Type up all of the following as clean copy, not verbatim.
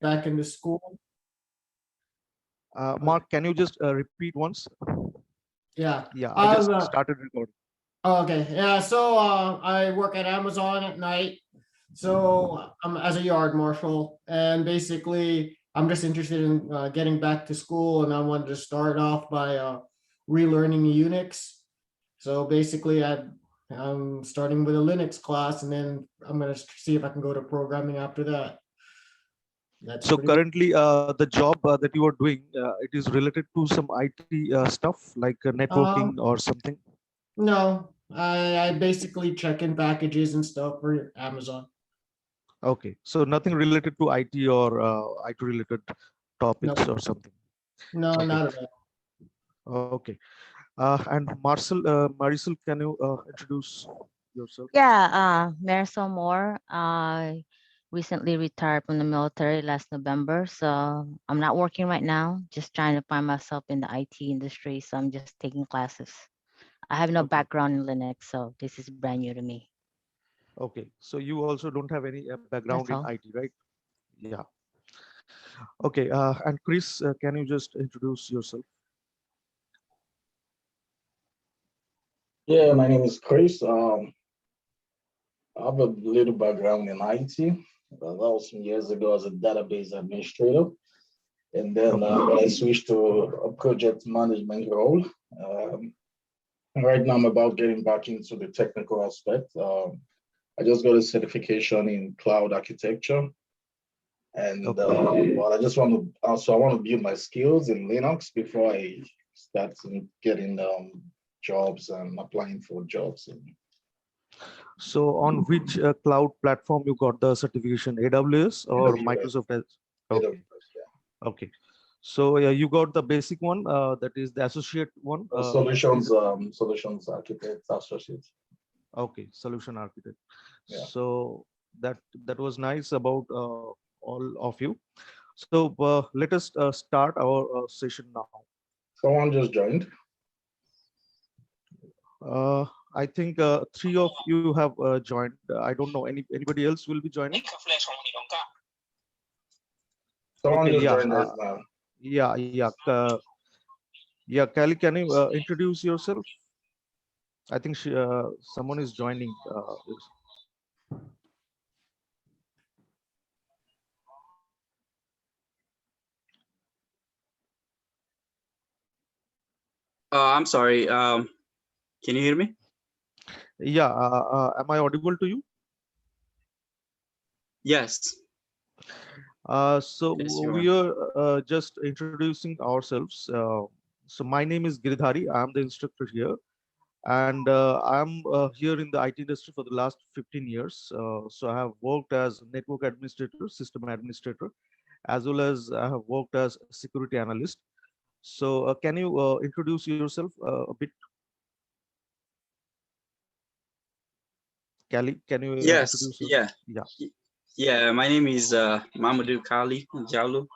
back into school. Mark, can you just repeat once? Yeah. Yeah, I just started recording. Okay. Yeah. So I work at Amazon at night. So I'm as a yard marshal, and basically I'm just interested in getting back to school, and I wanted to start off by relearning Unix. So basically, I'm starting with a Linux class, and then I'm gonna see if I can go to programming after that. That's So pretty much. currently, the job that you are doing, it is related to some IT stuff like networking Um, or something. no, I basically check in packages and stuff for Amazon. Okay, so nothing related to IT or IT related No, topics or something. no, Okay, not at all. okay. And Marisol, can you introduce yourself? Yeah, Marisol Moore. I recently retired from the military last November, so I'm not working right now. Just trying to find myself in the IT industry, so I'm just taking classes. I have no Okay, background in Linux, so this is brand new to me. okay. So you also don't have any background That's in all. IT, right? Yeah. Okay. And Chris, can you just introduce yourself? Yeah, my name is Chris. I have a little background in IT. That was some years ago as a database administrator. And then Okay. I switched to a project management role. Right now, I'm about getting back into the technical aspect. I just got a certification in cloud architecture. And Okay. well, I just want to also I want to build my skills in Linux before I start getting jobs and applying for jobs. So on which cloud platform you got the certification, AWS or AWS. Microsoft? Okay. AWS, yeah. Okay. So you got the basic one, that is the associate one. Solutions, Is it? solutions architect associate. Okay, solution architect. Yeah. So that was nice about all of you. So let us start our session now. Someone just joined. Uh, I think three of you have joined. I don't know anybody else will be joining. Someone Okay, just yeah, joined us now. yeah. Yeah, Kelly, can you introduce yourself? I think someone is joining. I'm sorry. Can you hear me? Yeah, am I audible to you? Yes. So Yes, you are. we are just introducing ourselves. So my name is Giridhari. I'm the instructor here, and I'm here in the IT industry for the last 15 years. So I have worked as network administrator, system administrator, as well as I have worked as security analyst. So can you introduce yourself a bit, Kelly? Can you Yes. introduce yourself? Yeah. Yeah. Yeah. My name is Mamadou Kali Jalu,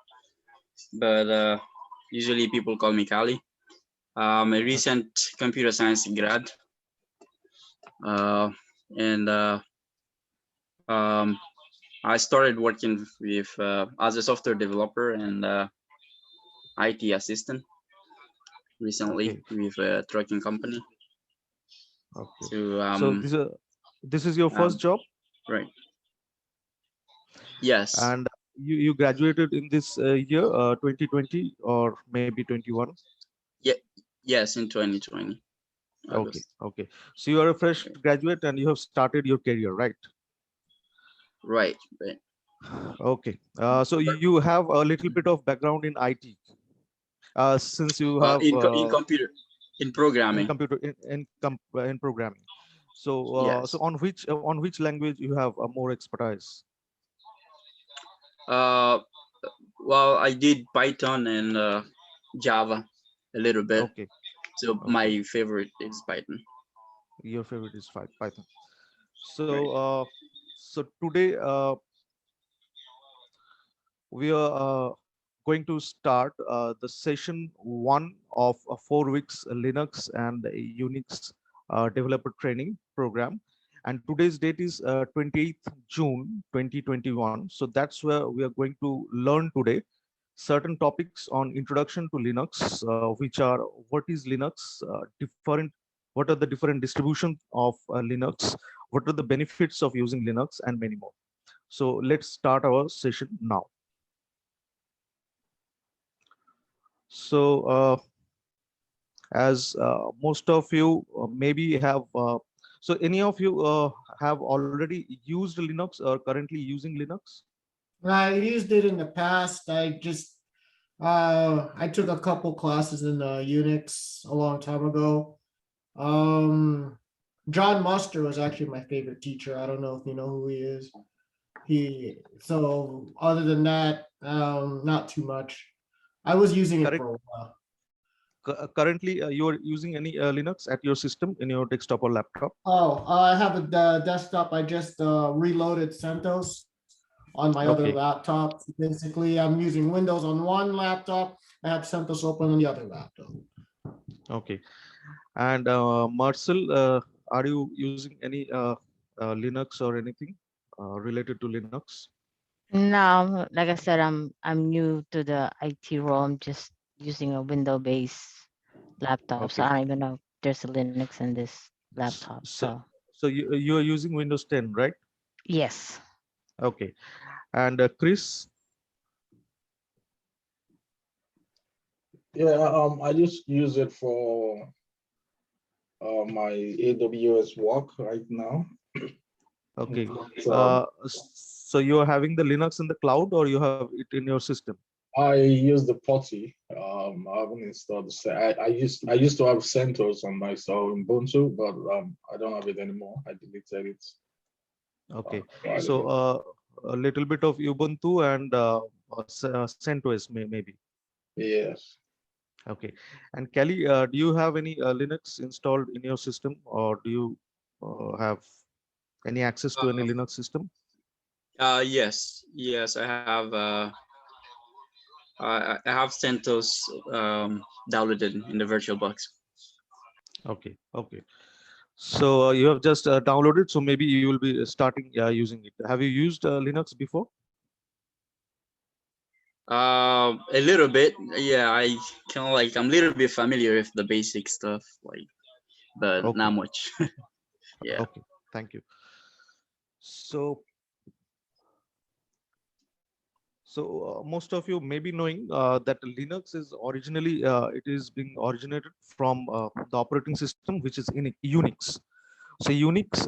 but usually people call me Kali. I'm a Okay. recent computer science grad, uh, and um, I started working with as a software developer and IT assistant recently Okay. with a trucking company. Okay. So So this is your first job, right. Yes. and you graduated in this year, 2020 or maybe 21. Yeah. Yes, in 2020 Okay. August. Okay. So you are a fresh graduate and you have started your career, right? Right. Right. Okay. So you have a little bit of background in IT, since you have In computer, in programming. in programming. So Yes. on which language you have more expertise? Uh, well, I did Python and Java a little bit. Okay. So Okay. my favorite is Python. Your favorite is Python. Right. So today we are going to start the session one of 4 weeks Linux and Unix developer training program. And today's date is 28th June 2021. So that's where we are going to learn today certain topics on introduction to Linux, which are what is Linux, what are the different distributions of Linux, what are the benefits of using Linux, and many more. So let's start our session now. So as most of you maybe have, so any of you have already used Linux or currently using Linux? I used it in the past. I took a couple classes in Unix a long time ago. John Muster was actually my favorite teacher. I don't know if you know who he is. So other than that, not too much. I was using it Correct. for a while. Currently, you are using any Linux at your system in your desktop or laptop? Oh, I have a desktop. I just reloaded CentOS on my other Okay. laptop. Basically, I'm using Windows on one laptop. I have CentOS open on the other laptop. Okay. And Marcel, are you using any Linux or anything related to Linux? No, like I said, I'm new to the IT role. I'm just using a Windows-based laptop, so Okay. I don't even know if there's a Linux in this laptop. So, So so you are using Windows 10, right? yes. Okay. And Chris? Yeah, I just use it for my AWS work right now. Okay. So So you are having the Linux in the cloud or you have it in your system? I use the Putty. I haven't installed I used to have CentOS on my Ubuntu, but I don't have it anymore. I deleted it. Okay. Right So away. a little bit of Ubuntu and CentOS maybe. Yes. Okay. And Kelly, do you have any Linux installed in your system, or do you have any access to any Uh, Linux system? yes, I have. I have CentOS downloaded in the VirtualBox. Okay. Okay. So you have just downloaded, so maybe you will be starting using it. Have you used Linux before? A little bit. Yeah, I kind of like I'm a little bit familiar with the basic stuff, like, but Okay. not much. Yeah. Okay. Thank you. So most of you may be knowing that Linux is originally it is being originated from the operating system, which is in Unix. So Unix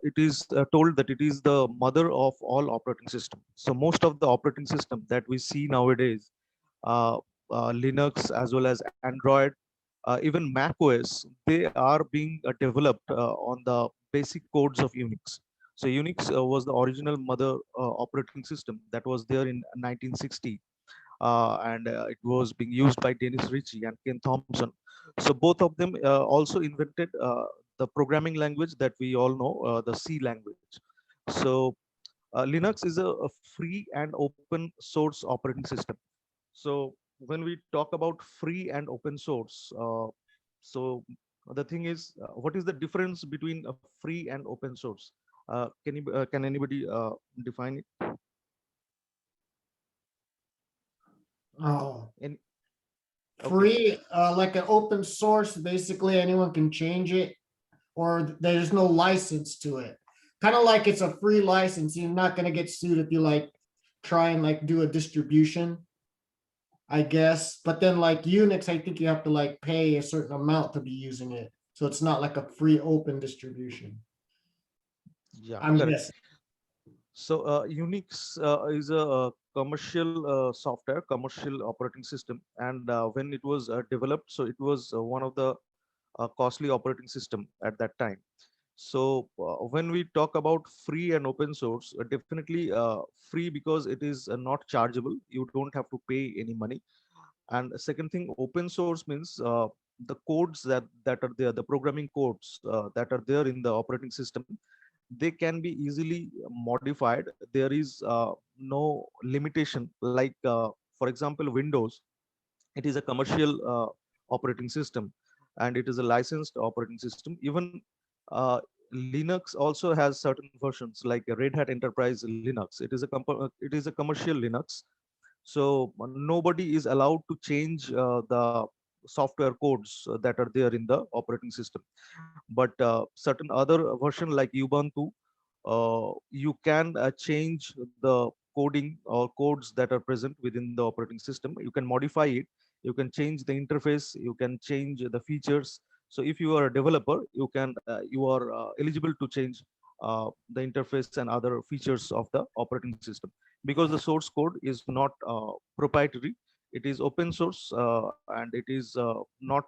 it is told that it is the mother of all operating systems. So most of the operating system that we see nowadays, uh, Linux as well as Android, even Mac OS, they are being developed on the basic codes of Unix. So Unix was the original mother operating system that was there in 1960, and it was being used by Dennis Ritchie and Ken Thompson. So both of them also invented the programming language that we all know, the C language. So Linux is a free and open source operating system. So when we talk about free and open source, so the thing is, what is the difference between a free and open source? Can anybody define it? Oh, Any, okay. free, like an open source, basically anyone can change it, or there's no license to it. Kind of like it's a free license. You're not gonna get sued if you like try and like do a distribution, I guess. But then like Unix, I think you have to like pay a certain amount to be using it. So it's not like a free open distribution. Yeah, I'm correct. guessing. So Unix is a commercial software, commercial operating system, and when it was developed, so it was one of the costly operating system at that time. So when we talk about free and open source, definitely free because it is not chargeable. You don't have to pay any money. And the second thing, open source means the codes that are there, the programming codes that are there in the operating system, they can be easily modified. There is no limitation. Like for example, Windows, it is a commercial operating system, and it is a licensed operating system. Even uh, Linux also has certain versions like a Red Hat Enterprise Linux. It is a commercial Linux, so nobody is allowed to change the software codes that are there in the operating system. But certain other version like Ubuntu, you can change the coding or codes that are present within the operating system. You can modify it, you can change the interface, you can change the features. So if you are a developer, you are eligible to change the interface and other features of the operating system, because the source code is not proprietary. It is open source, and it is not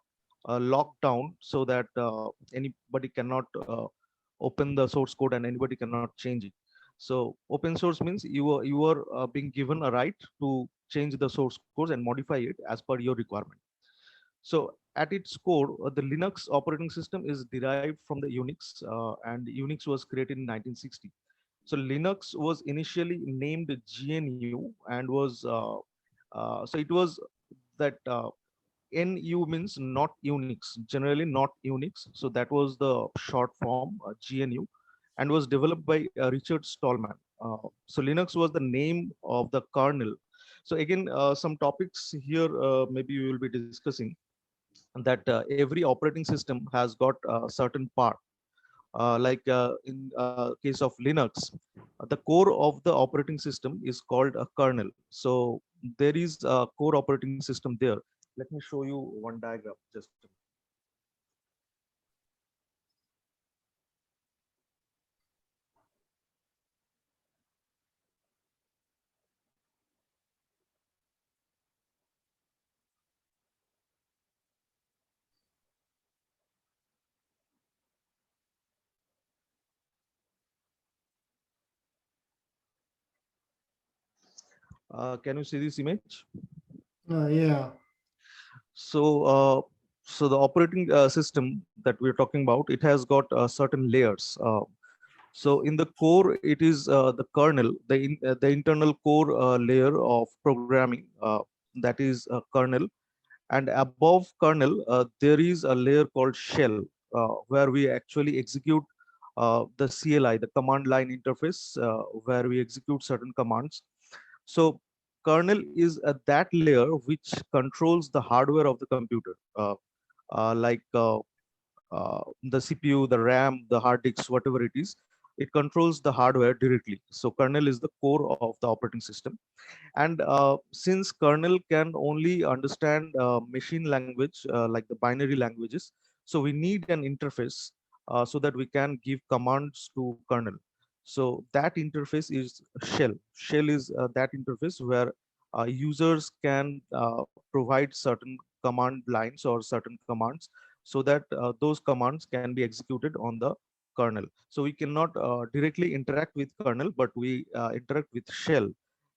locked down, so that anybody cannot open the source code and anybody cannot change it. So open source means you are being given a right to change the source code and modify it as per your requirement. So at its core, the Linux operating system is derived from the Unix, and Unix was created in 1960. So Linux was initially named GNU and was so it was that NU means not Unix, generally not Unix. So that was the short form, GNU, and was developed by Richard Stallman. So Linux was the name of the kernel. So again, some topics here maybe we will be discussing, that every operating system has got a certain part. Like in case of Linux, the core of the operating system is called a kernel. So there is a core operating system there. Let me show you one diagram. Just can you see this image? Yeah. So, so the operating system that we're talking about, it has got certain layers. So in the core, it is the kernel, the internal core layer of programming, that is kernel. And above kernel, there is a layer called shell, where we actually execute the CLI, the command line interface, where we execute certain commands. So kernel is that layer which controls the hardware of the computer, like the CPU, the RAM, the hard disks, whatever it is. It controls the hardware directly. So kernel is the core of the operating system. And since kernel can only understand machine language, like the binary languages, so we need an interface so that we can give commands to kernel. So that interface is shell. Shell is that interface where users can provide certain command lines or certain commands, so that those commands can be executed on the kernel. So we cannot directly interact with kernel, but we interact with shell.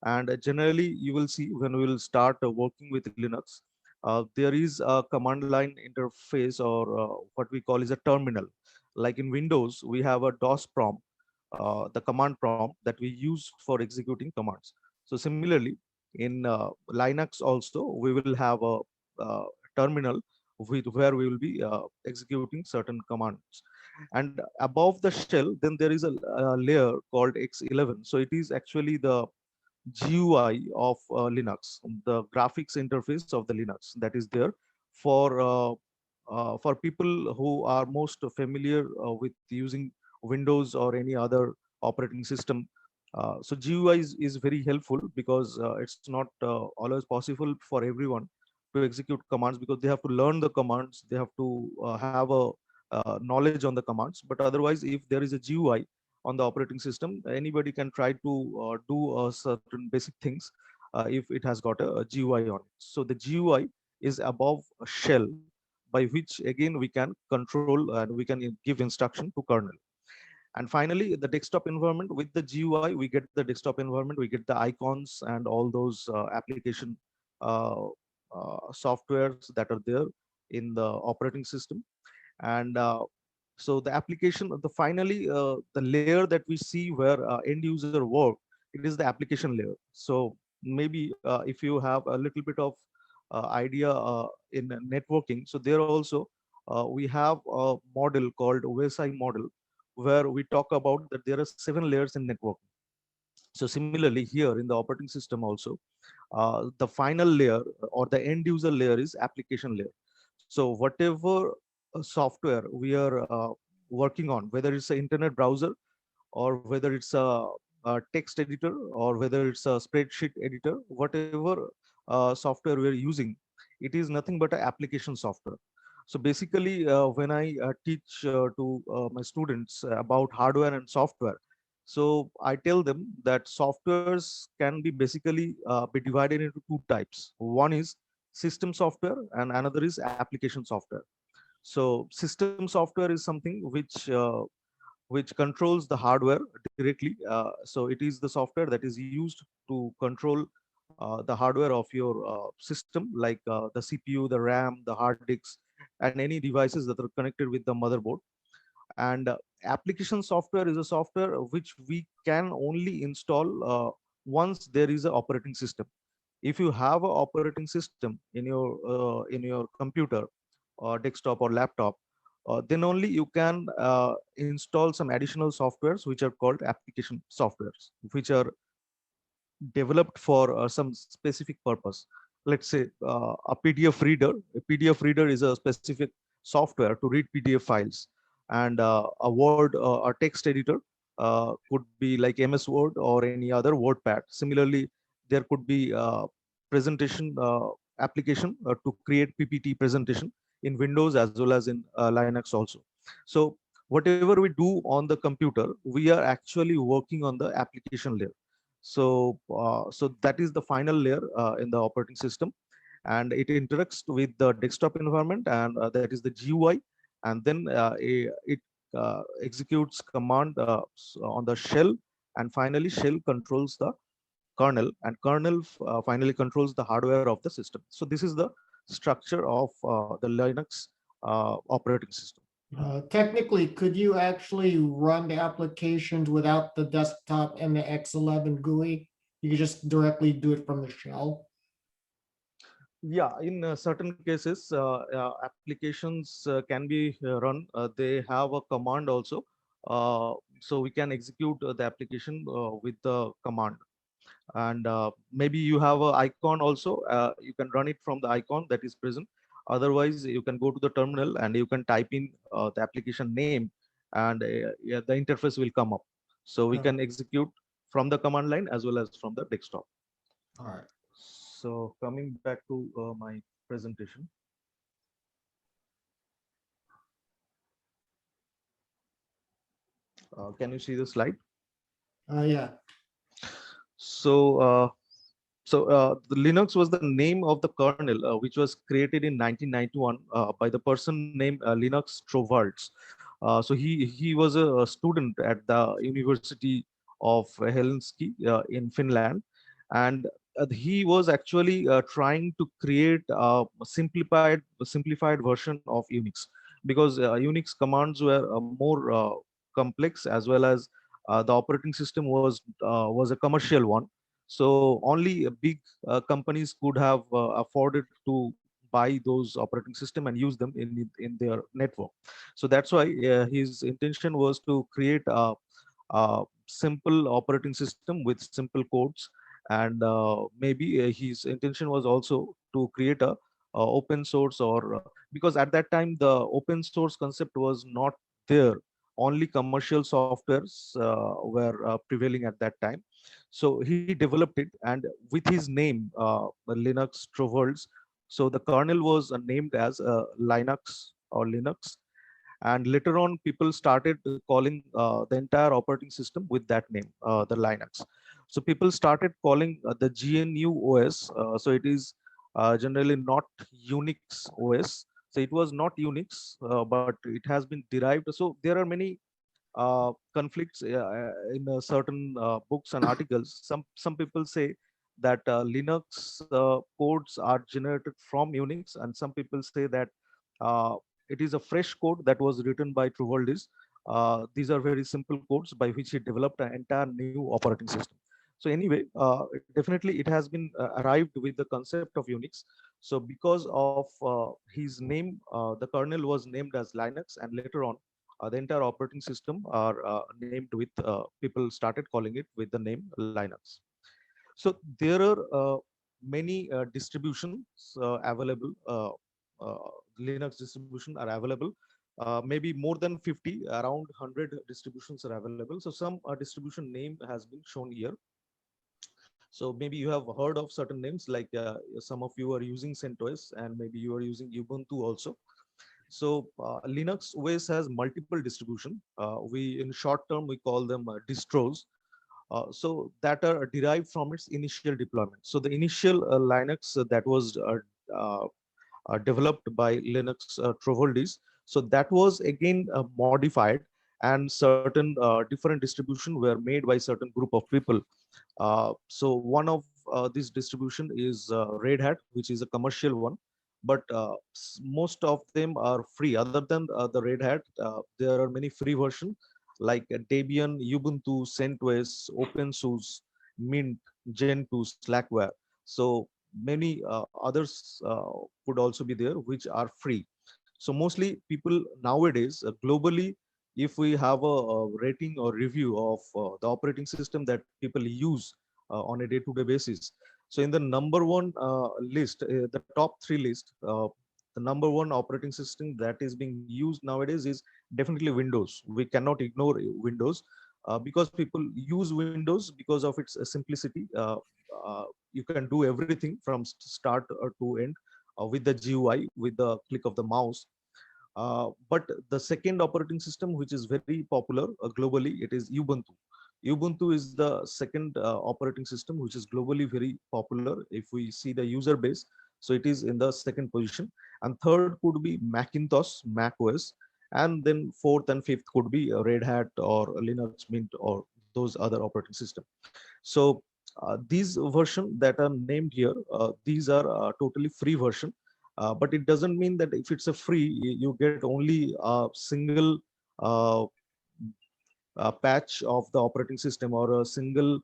And generally, you will see when we will start working with Linux, there is a command line interface, or what we call is a terminal. Like in Windows, we have a DOS prompt, the command prompt that we use for executing commands. So similarly, in Linux also, we will have a terminal where we will be executing certain commands. And above the shell, then there is a layer called X11. So it is actually the GUI of Linux, the graphics interface of the Linux that is there for people who are most familiar with using Windows or any other operating system. So GUI is very helpful, because it's not always possible for everyone to execute commands, because they have to learn the commands, they have to have a knowledge on the commands. But otherwise, if there is a GUI on the operating system, anybody can try to do certain basic things if it has got a GUI on it. So the GUI is above a shell, by which again we can control and we can give instruction to kernel. And finally, the desktop environment. With the GUI, we get the desktop environment, we get the icons and all those application uh, softwares that are there in the operating system. And so the application, the finally the layer that we see where end user work, it is the application layer. So maybe if you have a little bit of idea in networking, so there also we have a model called OSI model, where we talk about that there are 7 layers in networking. So similarly, here in the operating system also, the final layer or the end user layer is application layer. So whatever software we are working on, whether it's an internet browser or whether it's a text editor or whether it's a spreadsheet editor, whatever software we're using, it is nothing but an application software. So basically, when I teach to my students about hardware and software, so I tell them that softwares can be basically be divided into 2 types. One is system software and another is application software. So system software is something which controls the hardware directly. So it is the software that is used to control the hardware of your system, like the CPU, the RAM, the hard disks, and any devices that are connected with the motherboard. And application software is a software which we can only install once there is an operating system. If you have an operating system in your computer or desktop or laptop, then only you can install some additional softwares which are called application softwares, which are developed for some specific purpose. Let's say a PDF reader. A PDF reader is a specific software to read PDF files, and a Word or text editor could be like MS Word or any other WordPad. Similarly, there could be presentation application to create PPT presentation in Windows as well as in Linux also. So whatever we do on the computer, we are actually working on the application layer. So that is the final layer in the operating system, and it interacts with the desktop environment, and that is the GUI, and then it executes command on the shell, and finally shell controls the kernel, and kernel finally controls the hardware of the system. So this is the structure of the Linux operating system. Technically, could you actually run the applications without the desktop and the X11 GUI? You could just directly do it from the shell. Yeah, in certain cases, applications can be run. They have a command also. So we can execute the application with the command. And maybe you have an icon also. You can run it from the icon that is present. Otherwise, you can go to the terminal and you can type in the application name, and yeah, the interface will come up. So we Oh. can execute from the command line as well as from the desktop. All right. So coming back to my presentation. Can you see the slide? Yeah. So, the Linux was the name of the kernel, which was created in 1991 by the person named Linus Torvalds. So he was a student at the University of Helsinki in Finland, and he was actually trying to create a simplified version of Unix, because Unix commands were more complex, as well as the operating system was a commercial one. So only big companies could have afforded to buy those operating system and use them in their network. So that's why his intention was to create a simple operating system with simple codes, and maybe his intention was also to create a open source, or because at that time the open source concept was not there. Only commercial softwares were prevailing at that time. So he developed it, and with his name, Linux Torvalds. So the kernel was named as Linux or Linux, and later on people started calling the entire operating system with that name, the Linux. So people started calling the GNU OS. So it is generally not Unix OS. So it was not Unix, but it has been derived. So there are many conflicts in certain books and articles. Some people say that Linux codes are generated from Unix, and some people say that uh, it is a fresh code that was written by Torvalds. These are very simple codes by which he developed an entire new operating system. So anyway, definitely it has been arrived with the concept of Unix. So because of his name, the kernel was named as Linux, and later on the entire operating system are named with, people started calling it with the name Linux. So there are many distributions available. Linux distribution are available. Maybe more than 50, around 100 distributions are available. So some distribution name has been shown here. So maybe you have heard of certain names, like some of you are using CentOS, and maybe you are using Ubuntu also. So Linux OS has multiple distribution. We in short term we call them distros. So that are derived from its initial deployment. So the initial Linux that was uh, developed by Linux Torvalds. So that was again modified, and certain different distribution were made by certain group of people. So one of this distribution is Red Hat, which is a commercial one, but most of them are free. Other than the Red Hat, there are many free versions like Debian, Ubuntu, CentOS, OpenSUSE, Mint, Gentoo, Slackware. So many others could also be there, which are free. So mostly people nowadays globally, if we have a rating or review of the operating system that people use on a day-to-day basis. So in the number one list, the top three list, the number one operating system that is being used nowadays is definitely Windows. We cannot ignore Windows because people use Windows because of its simplicity. You can do everything from start to end with the GUI, with the click of the mouse. But the second operating system, which is very popular globally, it is Ubuntu. Ubuntu is the second operating system which is globally very popular. If we see the user base, so it is in the second position. And third could be Macintosh, Mac OS, and then fourth and fifth could be Red Hat or Linux Mint or those other operating system. So these version that are named here, these are totally free version. But it doesn't mean that if it's a free, you get only a single uh, patch of the operating system, or a single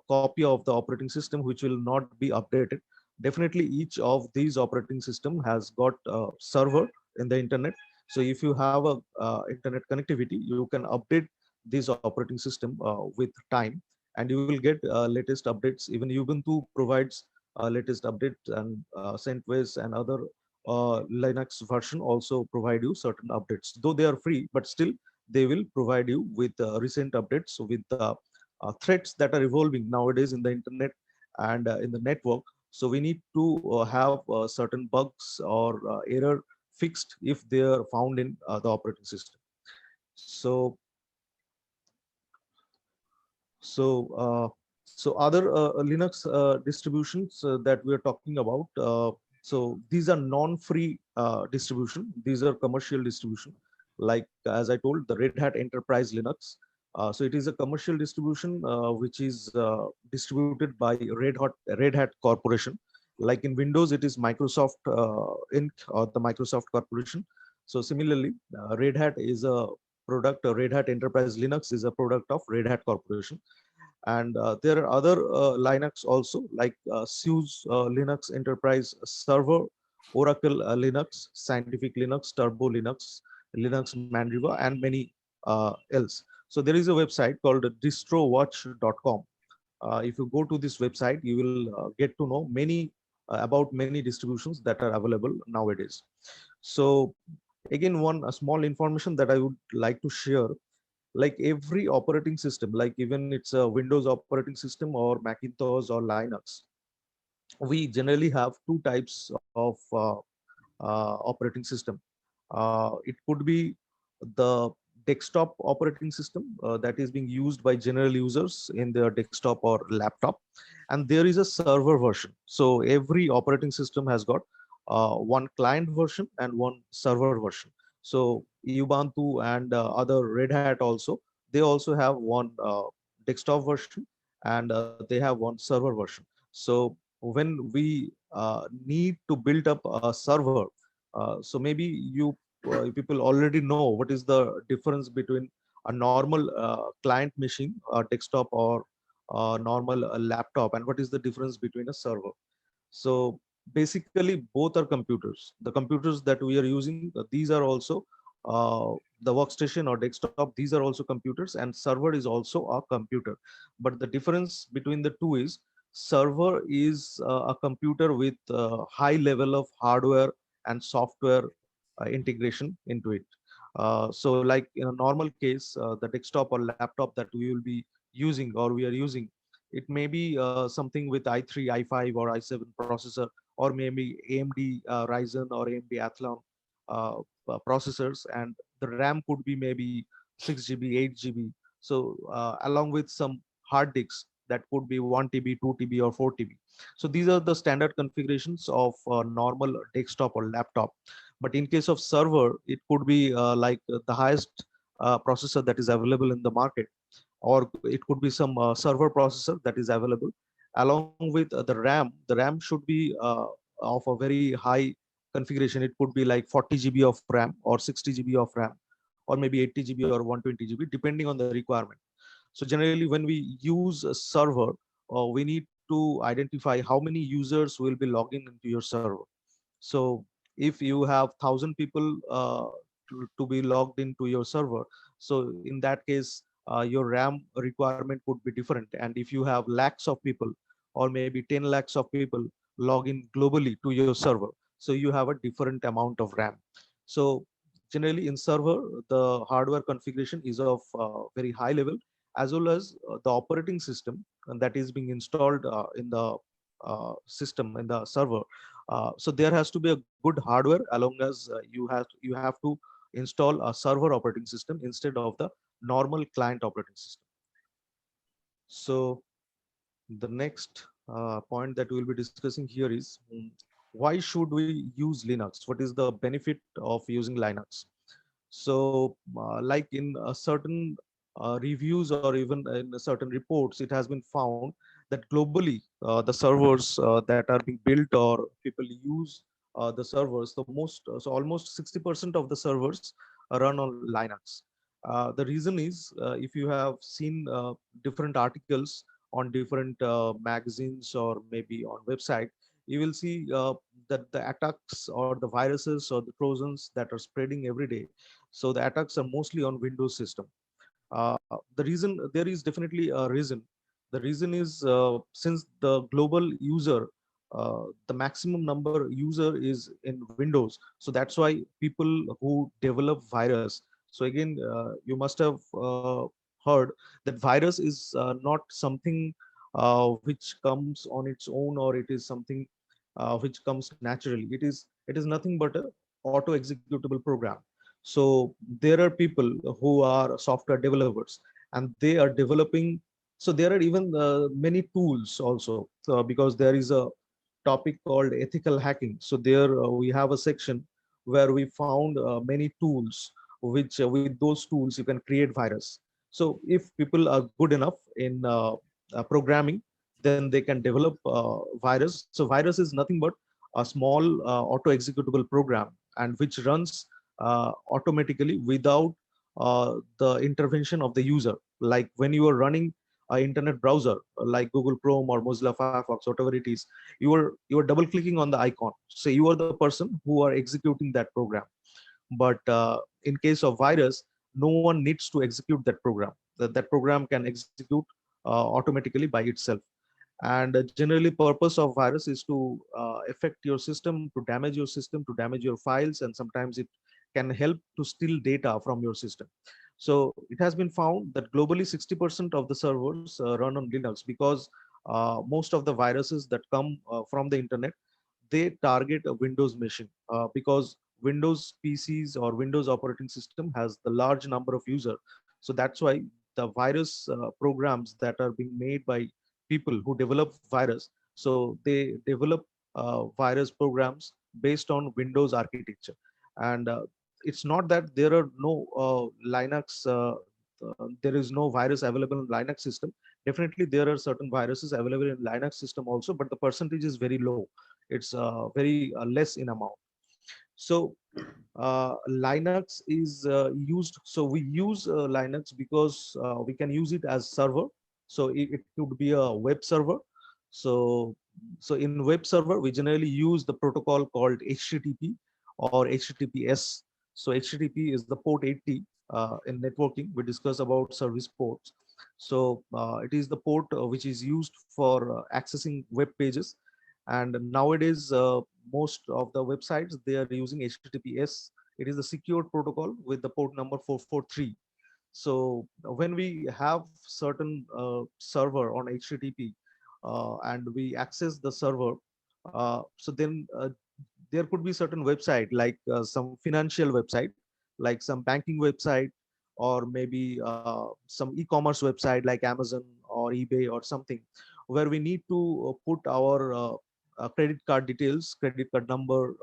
copy of the operating system which will not be updated. Definitely each of these operating system has got a server in the internet. So if you have a internet connectivity, you can update this operating system with time, and you will get latest updates. Even Ubuntu provides latest updates, and CentOS and other Linux version also provide you certain updates, though they are free, but still they will provide you with recent updates with threats that are evolving nowadays in the internet and in the network. So we need to have certain bugs or error fixed if they are found in the operating system. So so so other Linux distributions that we are talking about. So these are non-free distribution. These are commercial distribution. Like as I told, the Red Hat Enterprise Linux. So it is a commercial distribution which is distributed by Red Hat Corporation. Like in Windows, it is Microsoft Inc. or the Microsoft Corporation. So similarly, Red Hat is a product. Red Hat Enterprise Linux is a product of Red Hat Corporation. And there are other Linux also, like SUSE Linux Enterprise Server, Oracle Linux, Scientific Linux, Turbo Linux, Linux Mandriva, and many else. So there is a website called distrowatch.com. If you go to this website, you will get to know many about many distributions that are available nowadays. So again, one small information that I would like to share, like every operating system, like even it's a Windows operating system or Macintosh or Linux, we generally have two types of operating system. It could be the desktop operating system that is being used by general users in their desktop or laptop, and there is a server version. So every operating system has got one client version and one server version. So Ubuntu and other Red Hat also, they also have one desktop version, and they have one server version. So when we need to build up a server, so maybe you people already know what is the difference between a normal client machine, desktop, or normal laptop, and what is the difference between a server. So basically both are computers. The computers that we are using, these are also the workstation or desktop, these are also computers, and server is also a computer. But the difference between the two is server is a computer with high level of hardware and software integration into it. So like in a normal case, the desktop or laptop that we will be using or we are using, it may be something with i3, i5 or i7 processor, or maybe AMD Ryzen or AMD Athlon uh, processors, and the RAM could be maybe 6 GB, 8 GB. So along with some hard disks that could be 1 TB, 2 TB, or 4 TB. So these are the standard configurations of normal desktop or laptop. But in case of server, it could be like the highest processor that is available in the market, or it could be some server processor that is available along with the RAM. The RAM should be of a very high configuration. It could be like 40 GB of RAM or 60 GB of RAM, or maybe 80 GB or 120 GB, depending on the requirement. So generally, when we use a server, we need to identify how many users will be logging into your server. So if you have 1,000 people to be logged into your server, so in that case, your RAM requirement could be different. And if you have lakhs of people, or maybe 10 lakhs of people log in globally to your server, so you have a different amount of RAM. So generally in server, the hardware configuration is of very high level, as well as the operating system that is being installed in the system in the server. So there has to be a good hardware, along as you have to install a server operating system instead of the normal client operating system. So the next point that we'll be discussing here is, why should we use Linux? What is the benefit of using Linux? So like in a certain reviews, or even in certain reports, it has been found that globally the servers that are being built or people use the servers, the most so almost 60% of the servers run on Linux. The reason is, if you have seen different articles on different magazines or maybe on website, you will see that the attacks or the viruses or the trojans that are spreading every day, so the attacks are mostly on Windows system. The reason, there is definitely a reason. The reason is, since the global user, the maximum number user is in Windows, so that's why people who develop virus. So again, you must have heard that virus is not something which comes on its own, or it is something which comes naturally. It is nothing but a auto executable program. So there are people who are software developers, and they are developing. So there are even many tools also, because there is a topic called ethical hacking. So there we have a section where we found many tools, which with those tools you can create virus. So if people are good enough in programming, then they can develop virus. So virus is nothing but a small auto executable program, and which runs automatically without the intervention of the user. Like when you are running an internet browser like Google Chrome or Mozilla Firefox, whatever it is, you are double clicking on the icon. So you are the person who are executing that program. But in case of virus, no one needs to execute that program. That program can execute automatically by itself. And generally purpose of virus is to affect your system, to damage your system, to damage your files, and sometimes it can help to steal data from your system. So it has been found that globally 60% of the servers run on Linux, because most of the viruses that come from the internet, they target a Windows machine, because Windows PCs or Windows operating system has the large number of users. So that's why the virus programs that are being made by people who develop virus, so they develop virus programs based on Windows architecture. And it's not that there are no Linux, there is no virus available in Linux system. Definitely there are certain viruses available in Linux system also, but the percentage is very low. It's very less in amount. So Linux is used. So we use Linux because we can use it as server. So it could be a web server. So in web server, we generally use the protocol called HTTP or HTTPS. So HTTP is the port 80 in networking. We discuss about service ports. So it is the port which is used for accessing web pages. And nowadays, most of the websites, they are using HTTPS. It is a secured protocol with the port number 443. So when we have certain server on HTTP and we access the server, so then there could be certain website like some financial website, like some banking website, or maybe some e-commerce website like Amazon or eBay or something, where we need to put our credit card details, credit card number,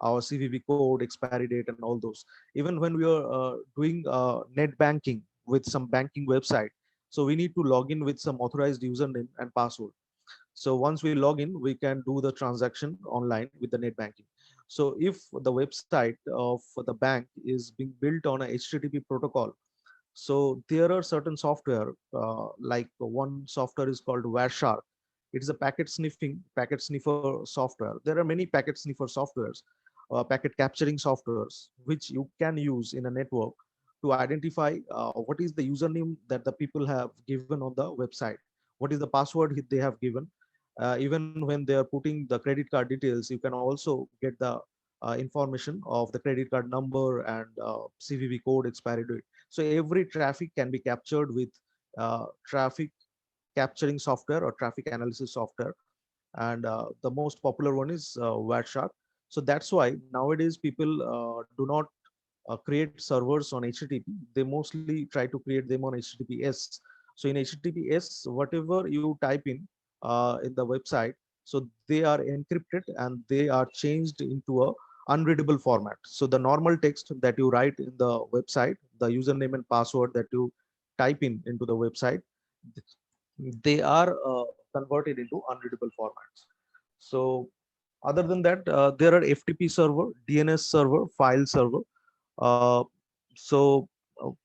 our CVV code, expiry date, and all those. Even when we are doing net banking with some banking website, so we need to log in with some authorized username and password. So once we log in, we can do the transaction online with the net banking. So if the website of the bank is being built on a HTTP protocol, so there are certain software, like one software is called Wireshark. It is a packet sniffer software. There are many packet sniffer softwares, packet capturing softwares, which you can use in a network to identify what is the username that the people have given on the website, what is the password they have given. Even when they are putting the credit card details, you can also get the information of the credit card number and CVV code, expiry date. So every traffic can be captured with traffic capturing software or traffic analysis software. And the most popular one is Wireshark. So that's why nowadays people do not create servers on HTTP. They mostly try to create them on HTTPS. So in HTTPS, whatever you type in the website, so they are encrypted and they are changed into a unreadable format. So the normal text that you write in the website, the username and password that you type in into the website, they are converted into unreadable formats. So other than that, there are FTP server, DNS server, file server. Uh, so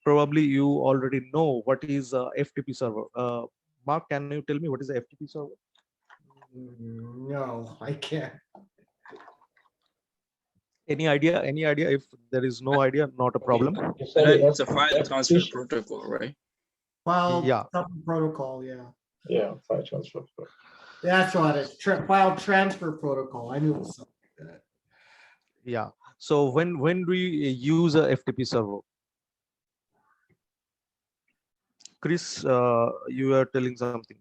probably you already know what is FTP server. Mark, can you tell me what is a FTP server? No, I can't. Any idea? Any idea? If there is no idea, not a problem. You I said know the it's a file transfer FTP? protocol, right? File Yeah, something protocol, yeah. Yeah, file transfer. That's what it, file transfer protocol. I knew it was something like that. yeah. So when we use a FTP server, Chris, you are telling something.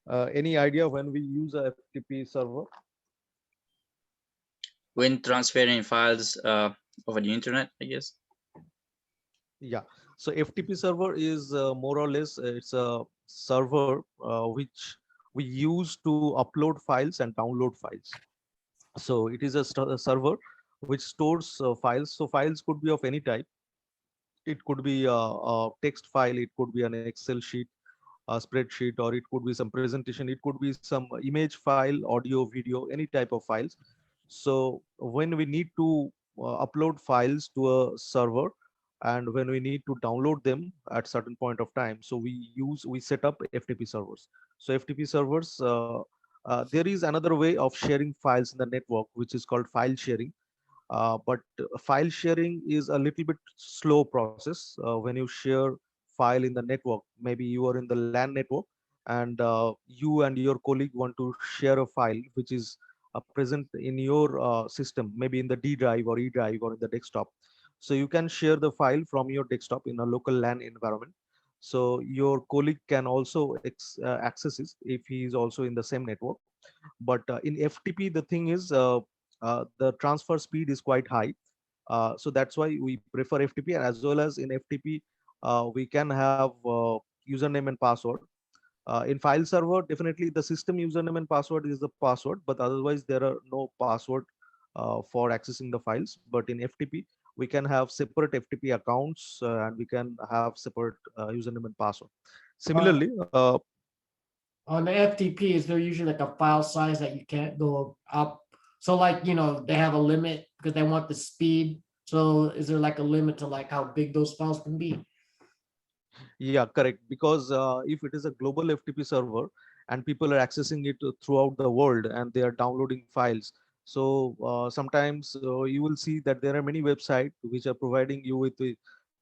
Any idea when we use a FTP server? When transferring files over the internet, I guess. Yeah. So FTP server is more or less it's a server which we use to upload files and download files. So it is a server which stores files. So files could be of any type. It could be a text file, it could be an Excel sheet, a spreadsheet, or it could be some presentation, it could be some image file, audio, video, any type of files. So when we need to upload files to a server, and when we need to download them at certain point of time, so we set up FTP servers. So FTP servers, there is another way of sharing files in the network, which is called file sharing. But file sharing is a little bit slow process. When you share file in the network, maybe you are in the LAN network, and you and your colleague want to share a file which is present in your system, maybe in the D drive or E drive or in the desktop. So you can share the file from your desktop in a local LAN environment. So your colleague can also access it if he is also in the same network. But in FTP, the thing is, the transfer speed is quite high. So that's why we prefer FTP. And as well as in FTP, we can have username and password. In file server, definitely the system username and password is the password, but otherwise there are no password for accessing the files. But in FTP, we can have separate FTP accounts and we can have separate username and password. Similarly, On the FTP, is there usually like a file size that you can't go up? So like, they have a limit because they want the speed. So is there like a limit to like how big those files can be? yeah, correct. Because if it is a global FTP server and people are accessing it throughout the world and they are downloading files, So sometimes you will see that there are many websites which are providing you with the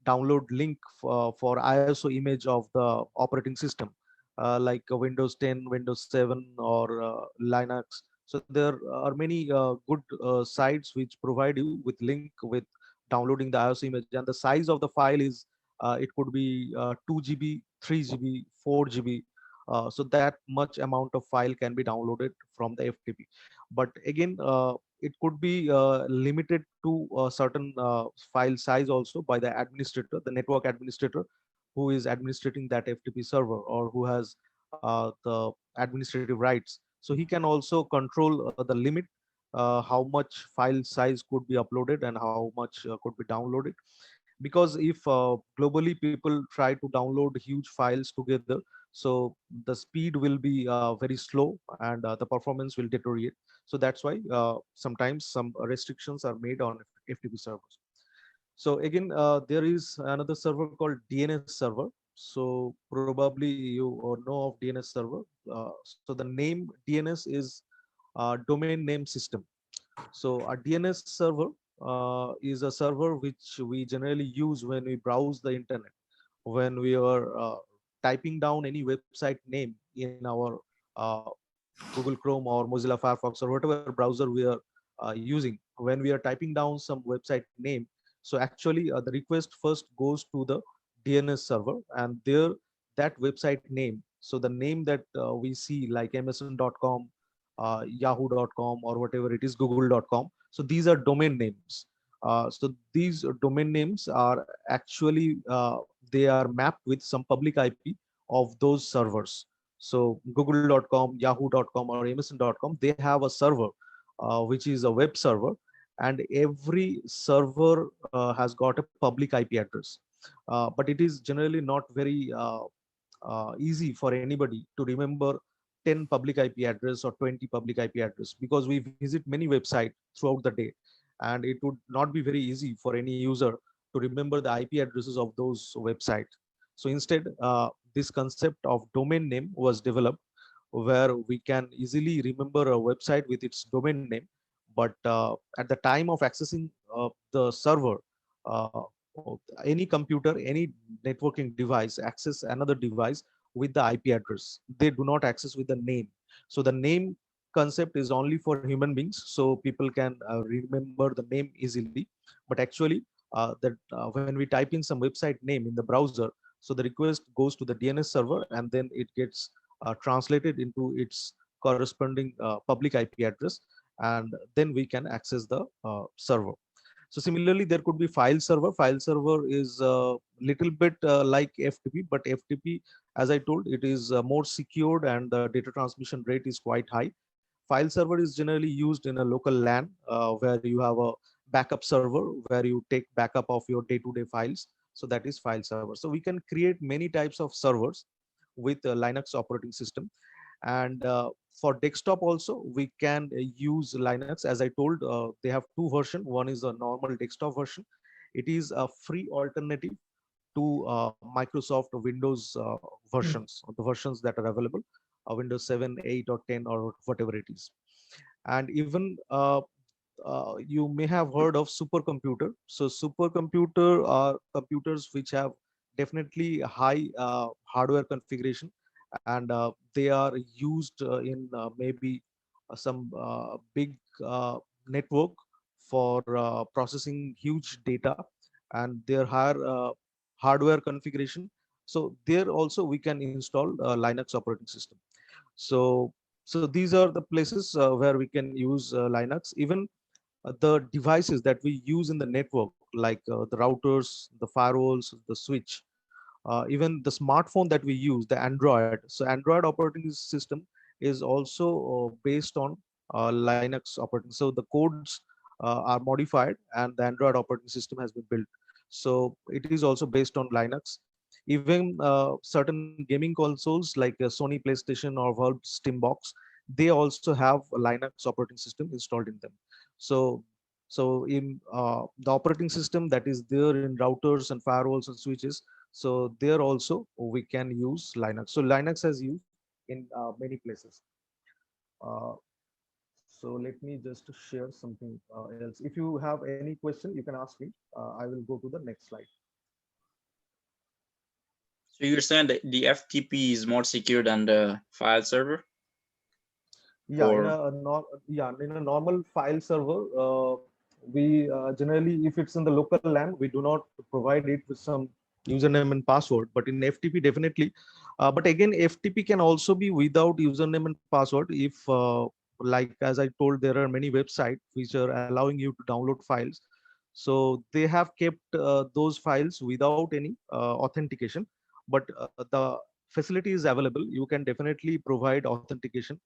download link for ISO image of the operating system, like Windows 10, Windows 7, or Linux. So there are many good sites which provide you with link with downloading the ISO image, and the size of the file is it could be 2 GB, 3 GB, 4 GB. So that much amount of file can be downloaded from the FTP. But again, it could be limited to a certain file size also by the administrator, the network administrator, who is administrating that FTP server, or who has the administrative rights. So he can also control the limit, how much file size could be uploaded and how much could be downloaded. Because if globally people try to download huge files together, so the speed will be very slow, and the performance will deteriorate. So that's why sometimes some restrictions are made on FTP servers. So again, there is another server called DNS server. So probably you know of DNS server. So the name DNS is domain name system. So a DNS server is a server which we generally use when we browse the internet, when we are typing down any website name in our uh, Google Chrome or Mozilla Firefox or whatever browser we are using. When we are typing down some website name, so actually the request first goes to the DNS server, and there that website name. So the name that we see like MSN.com, Yahoo.com, or whatever it is, Google.com. So these are domain names. So these domain names are actually they are mapped with some public IP of those servers. So google.com, yahoo.com, or msn.com, they have a server which is a web server, and every server has got a public IP address. But it is generally not very easy for anybody to remember 10 public IP address or 20 public IP address, because we visit many websites throughout the day, and it would not be very easy for any user to remember the IP addresses of those websites. So instead, this concept of domain name was developed, where we can easily remember a website with its domain name, but at the time of accessing the server, uh, any computer, any networking device access another device with the IP address. They do not access with the name. So the name concept is only for human beings, so people can remember the name easily. But actually, when we type in some website name in the browser, so the request goes to the DNS server, and then it gets translated into its corresponding public IP address, and then we can access the server. So similarly, there could be file server. File server is a little bit like FTP, but FTP, as I told, it is more secured, and the data transmission rate is quite high. File server is generally used in a local LAN where you have a backup server where you take backup of your day-to-day files. So that is file server. So we can create many types of servers with a Linux operating system. And for desktop also, we can use Linux. As I told, they have two versions. One is a normal desktop version. It is a free alternative to Microsoft Windows versions, the versions that are available, Windows 7, 8, or 10, or whatever it is. And even you may have heard of supercomputer. So supercomputer are computers which have definitely high hardware configuration, and they are used in maybe some big network for processing huge data, and their higher hardware configuration. So there also we can install Linux operating system. So so these are the places where we can use Linux. Even the devices that we use in the network, like the routers, the firewalls, the switch, even the smartphone that we use, the Android. So Android operating system is also based on Linux operating. So the codes are modified, and the Android operating system has been built. So it is also based on Linux. Even certain gaming consoles like Sony PlayStation or Valve Steambox, they also have a Linux operating system installed in them. So in the operating system that is there in routers and firewalls and switches, so there also we can use Linux. So Linux has used in many places. Uh, So let me just share something else. If you have any question, you can ask me. I will go to the next slide. So you're saying that the FTP is more secure than the file server? Yeah, Or in a normal file server, we generally, if it's in the local LAN, we do not provide it with some username and password. But in FTP, definitely. But again, FTP can also be without username and password if, like as I told, there are many websites which are allowing you to download files. So they have kept those files without any authentication. But the facility is available. You can definitely provide authentication.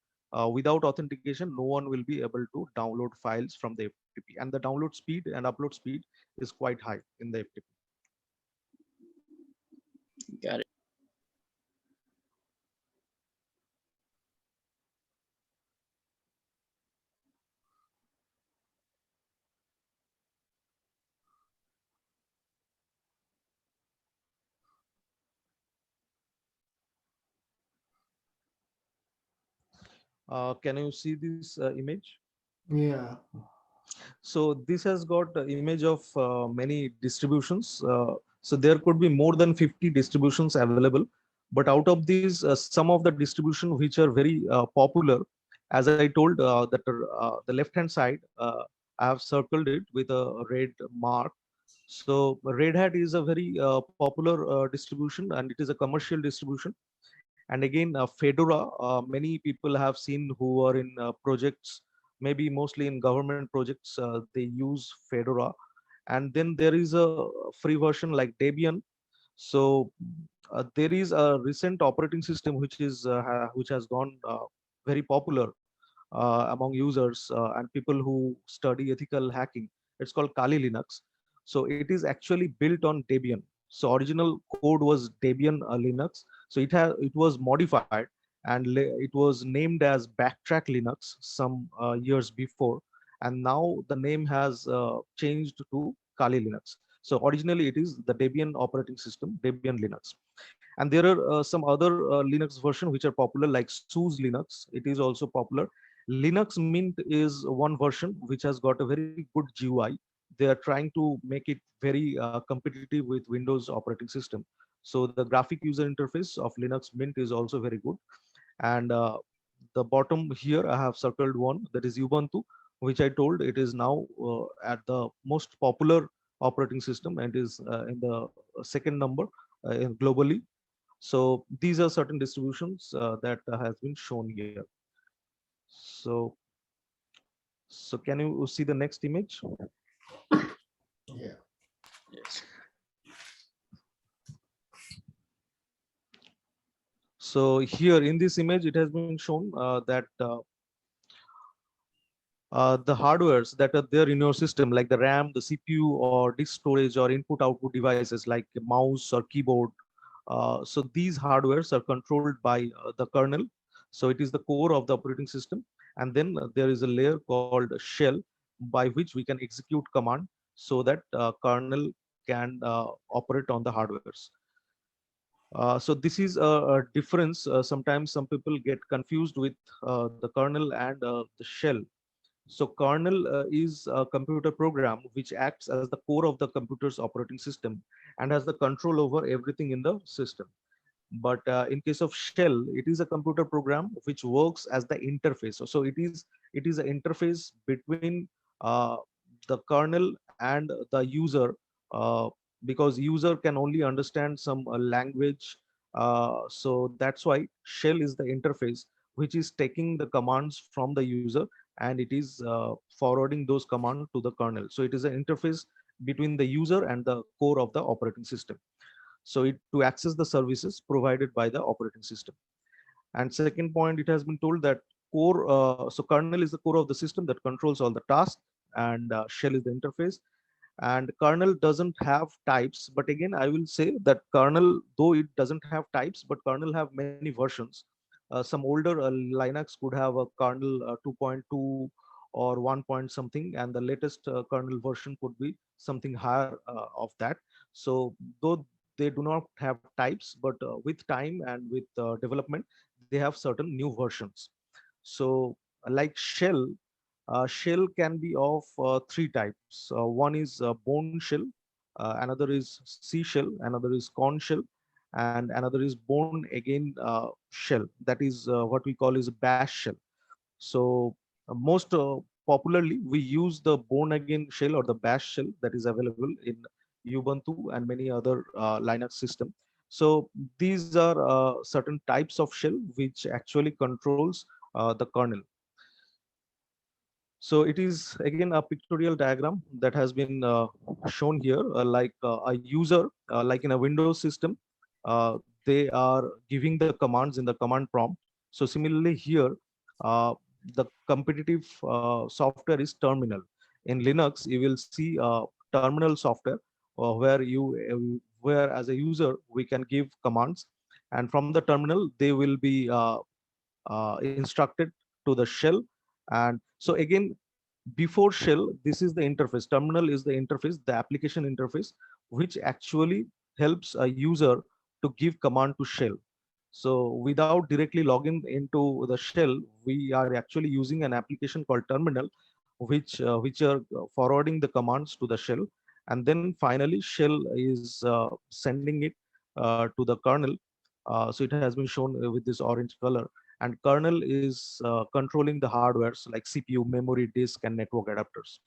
Without authentication, no one will be able to download files from the FTP, and the download speed and upload speed is quite high in the FTP. got it. Can you see this image? Yeah. So this has got the image of many distributions. So there could be more than 50 distributions available. But out of these, some of the distribution which are very popular, as I told, that the left-hand side, I have circled it with a red mark. So Red Hat is a very popular distribution, and it is a commercial distribution. And again, Fedora, many people have seen who are in projects, maybe mostly in government projects, they use Fedora. And then there is a free version like Debian. So there is a recent operating system which has gone very popular among users and people who study ethical hacking. It's called Kali Linux. So it is actually built on Debian. So original code was Debian Linux. So it was modified, and it was named as Backtrack Linux some years before, and now the name has changed to Kali Linux. So originally it is the Debian operating system, Debian Linux. And there are some other Linux version which are popular, like SUSE Linux. It is also popular. Linux Mint is one version which has got a very good GUI. They are trying to make it very competitive with Windows operating system. So the graphic user interface of Linux Mint is also very good. And the bottom here, I have circled one, that is Ubuntu, which I told it is now at the most popular operating system, and is in the second number globally. So these are certain distributions that has been shown here. So, so can you see the next image? Yeah. Yes. So here in this image, it has been shown that the hardwares that are there in your system, like the RAM, the CPU, or disk storage, or input-output devices like a mouse or keyboard. So these hardwares are controlled by the kernel. So it is the core of the operating system. And then there is a layer called a shell by which we can execute command so that kernel can operate on the hardwares. So this is a difference. Sometimes some people get confused with the kernel and the shell. So kernel is a computer program which acts as the core of the computer's operating system and has the control over everything in the system. But in case of shell, it is a computer program which works as the interface. So it is an interface between the kernel and the user, uh, because user can only understand some language. So that's why shell is the interface which is taking the commands from the user, and it is forwarding those commands to the kernel. So it is an interface between the user and the core of the operating system. So it to access the services provided by the operating system. And second point, it has been told that so kernel is the core of the system that controls all the tasks, and shell is the interface. And kernel doesn't have types, but again I will say that kernel, though it doesn't have types, but kernel have many versions. Some older Linux could have a kernel 2.2 or 1 point something, and the latest kernel version could be something higher of that. So though they do not have types, but with time and with development, they have certain new versions. So like shell, shell can be of three types. One is bone shell, another is sea shell, another is corn shell, and another is bone again shell. That is what we call is bash shell. So most popularly, we use the bone again shell or the bash shell that is available in Ubuntu and many other Linux system. So these are certain types of shell which actually controls the kernel. So it is again a pictorial diagram that has been shown here, like a user, like in a Windows system, uh, they are giving the commands in the command prompt. So similarly here, the competitive software is terminal. In Linux, you will see terminal software where as a user we can give commands, and from the terminal they will be instructed to the shell. And so again, before shell, this is the interface. Terminal is the interface, the application interface, which actually helps a user to give command to shell. So without directly logging into the shell, we are actually using an application called terminal, which are forwarding the commands to the shell, and then finally shell is sending it to the kernel. So it has been shown with this orange color, and kernel is controlling the hardwares like CPU, memory, disk, and network adapters.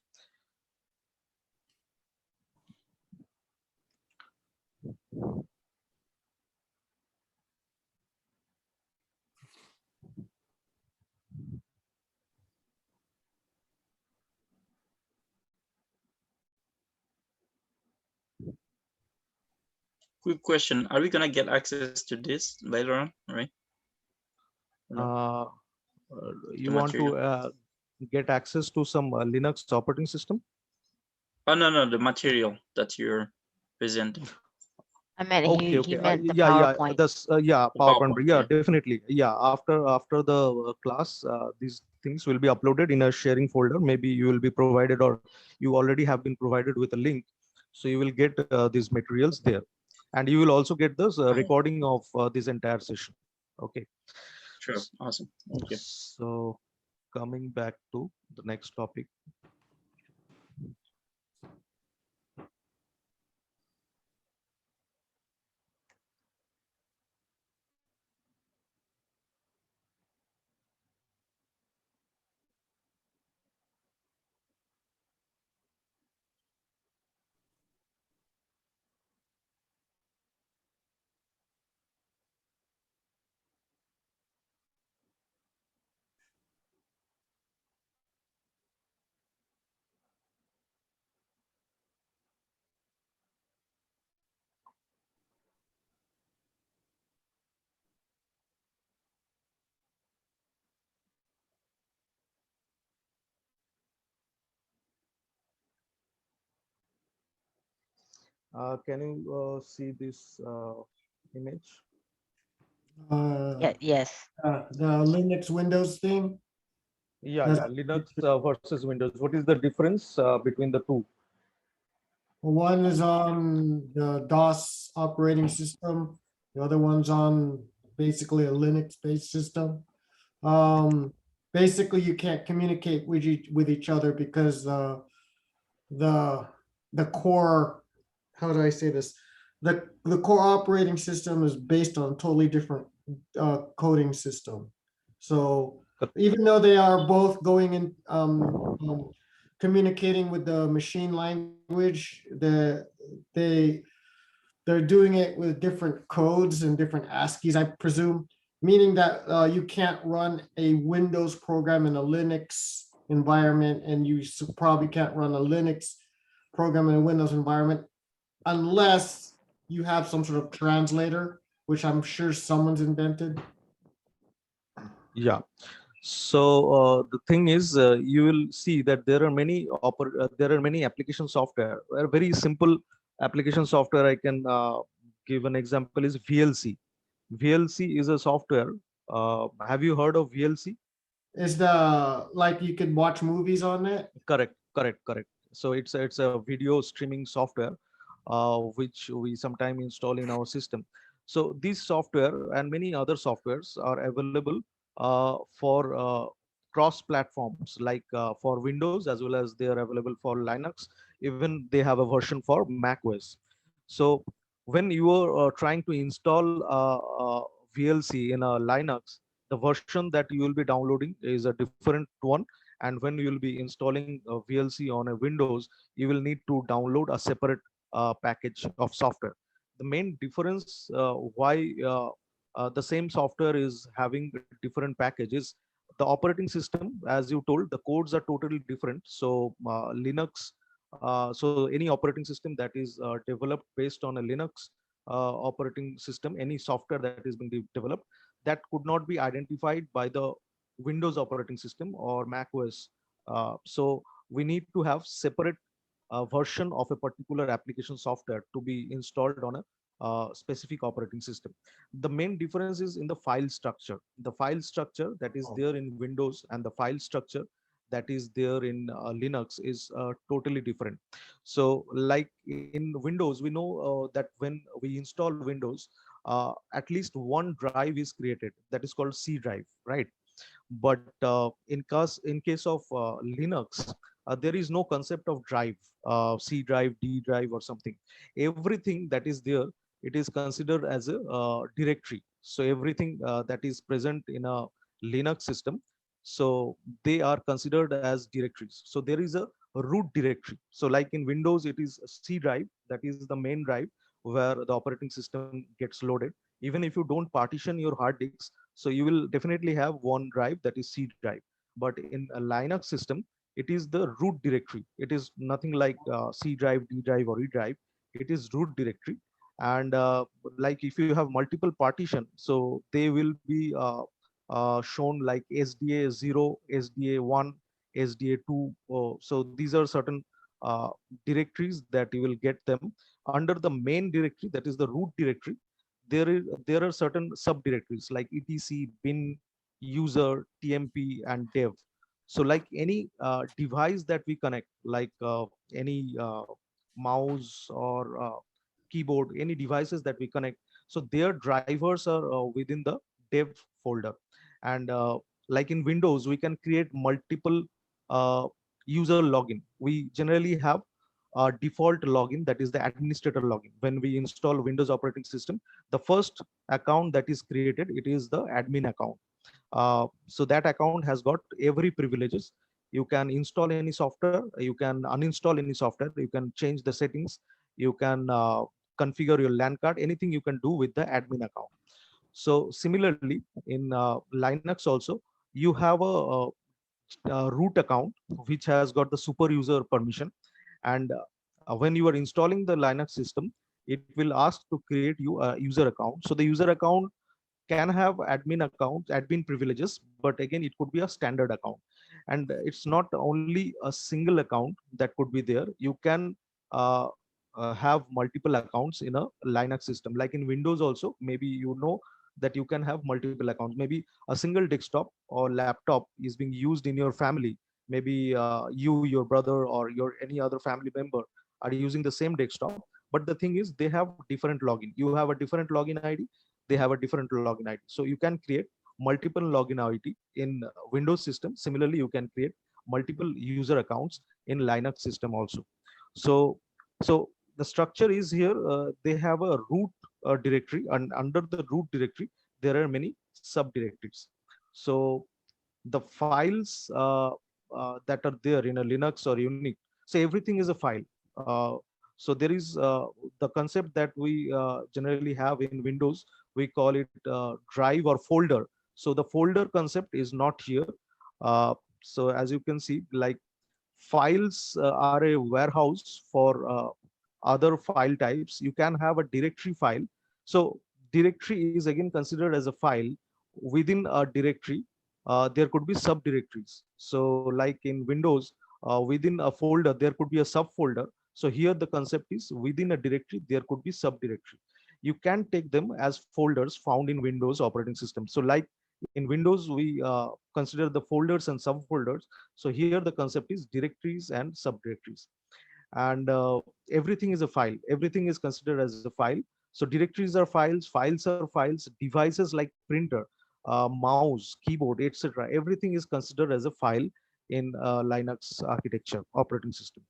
Quick question: are we gonna get access to this later on? Right? No, Uh, the you want material. to get access to some Linux operating system? Oh no, the material that you're presenting. I meant Okay, he okay. meant the Yeah. PowerPoint. This, yeah, The PowerPoint. PowerPoint, Yeah, yeah. definitely. Yeah, after the class, these things will be uploaded in a sharing folder. Maybe you will be provided, or you already have been provided with a link. So you will get these materials there, and you will also get this Oh, recording of this entire session. Okay. sure, awesome. Thank you. So coming back to the next topic. Can you see this image? Uh, Yes. the Linux Windows thing. Yeah, That's, yeah. Linux versus Windows. What is the difference between the two? one is on the DOS operating system. The other one's on basically a Linux-based system. Um, basically, you can't communicate with each other because the the core, how do I say this? The core operating system is based on a totally different coding system. So even though they are both going in communicating with the machine language, they they're doing it with different codes and different ASCIIs, I presume, meaning that you can't run a Windows program in a Linux environment, and you probably can't run a Linux program in a Windows environment unless you have some sort of translator, which I'm sure someone's invented. Yeah. So the thing is, you will see that there are many application software. A very simple application software I can give an example is VLC. VLC is a software. Have you heard of VLC? Is the like you could watch movies on it? Correct, correct, correct. So it's a video streaming software, which we sometime install in our system. So this software and many other softwares are available for cross platforms, like for Windows as well as they are available for Linux. Even they have a version for Mac OS. So when you are trying to install VLC in a Linux, the version that you will be downloading is a different one. And when you will be installing VLC on a Windows, you will need to download a separate package of software. The main difference why the same software is having different packages, the operating system, as you told, the codes are totally different. So Linux, so any operating system that is developed based on a Linux operating system, any software that is being developed, that could not be identified by the Windows operating system or Mac OS. So we need to have separate version of a particular application software to be installed on a specific operating system. The main difference is in the file structure. The file structure that is there in Windows and the file structure that is there in Linux is totally different. So like in Windows, we know that when we install Windows, at least one drive is created that is called C drive, right? But in case of Linux, there is no concept of drive, C drive, D drive, or something. Everything that is there, it is considered as a directory. So everything that is present in a Linux system, so they are considered as directories. So there is a root directory. So like in Windows, it is a C drive, that is the main drive where the operating system gets loaded. Even if you don't partition your hard disks, so you will definitely have one drive, that is C drive. But in a Linux system, it is the root directory. It is nothing like C drive, D drive, or E drive. It is root directory. And like if you have multiple partition, so they will be shown like SDA 0, SDA 1, SDA 2. So these are certain directories that you will get them under the main directory, that is the root directory. There are certain subdirectories like etc, bin, user, tmp, and dev. So like any device that we connect, like any mouse or keyboard, any devices that we connect, so their drivers are within the dev folder. And like in Windows, we can create multiple user login. We generally have a default login, that is the administrator login. When we install Windows operating system, the first account that is created, it is the admin account. So that account has got every privileges. You can install any software, you can uninstall any software, you can change the settings, you can configure your LAN card, anything you can do with the admin account. So similarly, in Linux also, you have a root account which has got the super user permission. And when you are installing the Linux system, it will ask to create you a user account. So the user account can have admin accounts, admin privileges, but again, it could be a standard account. And it's not only a single account that could be there. You can have multiple accounts in a Linux system. Like in Windows also, maybe you know that you can have multiple accounts. Maybe a single desktop or laptop is being used in your family. Maybe you, your brother, or your any other family member are using the same desktop. But the thing is, they have different login. You have a different login ID, they have a different login ID. So you can create multiple login ID in Windows system. Similarly, you can create multiple user accounts in Linux system also. So the structure is here. They have a root directory, and under the root directory, there are many subdirectories. So the files that are there in a Linux or Unix, so everything is a file. So there is the concept that we generally have in Windows, we call it drive or folder. So the folder concept is not here. So as you can see, like files are a warehouse for other file types. You can have a directory file. So directory is again considered as a file. Within a directory, there could be subdirectories. So like in Windows, within a folder, there could be a subfolder. So here the concept is within a directory, there could be subdirectory. You can take them as folders found in Windows operating system. So like in Windows, we consider the folders and subfolders. So here the concept is directories and subdirectories. And everything is a file. Everything is considered as a file. So directories are files, files are files, devices like printer. mouse, keyboard, etc. Everything is considered as a file in Linux architecture operating system.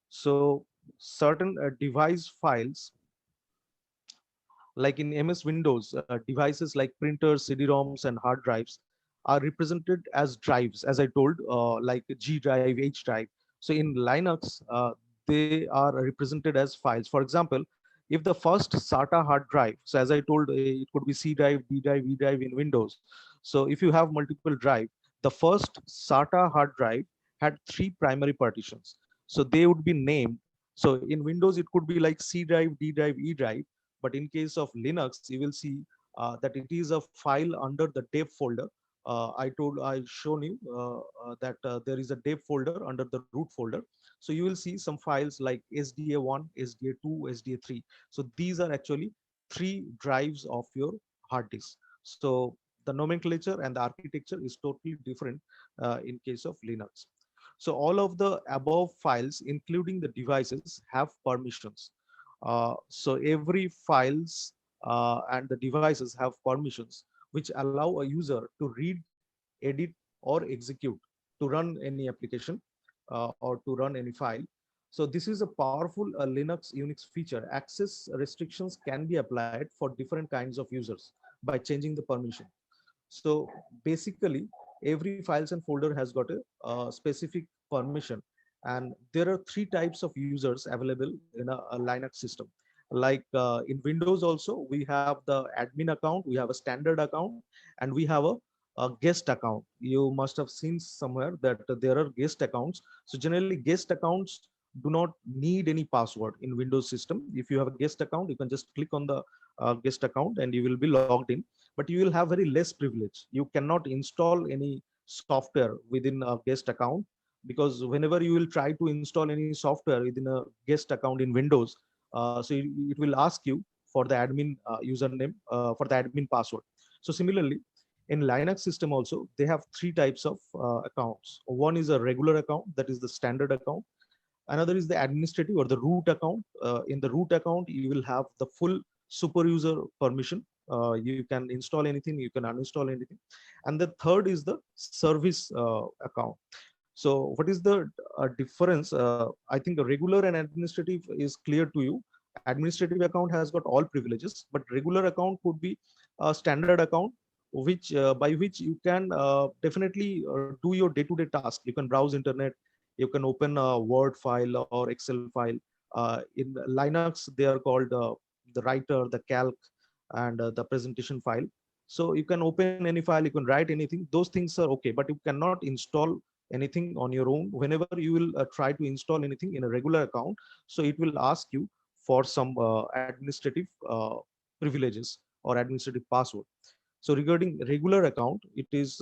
So certain device files, like in MS Windows, devices like printers, CD-ROMs, and hard drives are represented as drives, as I told, like G drive, H drive. So in Linux, they are represented as files. For example, if the first SATA hard drive, so as I told, it could be C drive, D drive, E drive in Windows. So if you have multiple drive, the first SATA hard drive had 3 primary partitions. So they would be named. So in Windows, it could be like C drive, D drive, E drive. But in case of Linux, you will see that it is a file under the dev folder. I shown you that there is a dev folder under the root folder. So you will see some files like SDA1, SDA2, SDA3. So these are actually 3 drives of your hard disk. So the nomenclature and the architecture is totally different in case of Linux. So all of the above files, including the devices, have permissions. So every files and the devices have permissions which allow a user to read, edit, or execute, to run any application or to run any file. So this is a powerful Linux Unix feature. Access restrictions can be applied for different kinds of users by changing the permission. So basically, every files and folder has got a specific permission, and there are 3 types of users available in a Linux system. Like in Windows also, we have the admin account, we have a standard account, and we have a guest account. You must have seen somewhere that there are guest accounts. So generally, guest accounts do not need any password in Windows system. If you have a guest account, you can just click on the guest account and you will be logged in, but you will have very less privilege. You cannot install any software within a guest account, because whenever you will try to install any software within a guest account in Windows, so it will ask you for the admin username, for the admin password. So similarly, in Linux system also, they have 3 types of accounts. One is a regular account, that is the standard account. Another is the administrative or the root account. In the root account, you will have the full super user permission. You can install anything, you can uninstall anything. And the third is the service account. So what is the difference? I think the regular and administrative is clear to you. Administrative account has got all privileges, but regular account could be a standard account, which by which you can definitely do your day-to-day task. You can browse internet, you can open a Word file or Excel file. In Linux, they are called the writer, the calc, and the presentation file. So you can open any file, you can write anything. Those things are okay, but you cannot install anything on your own. Whenever you will try to install anything in a regular account, so it will ask you for some administrative privileges or administrative password. So regarding regular account, it is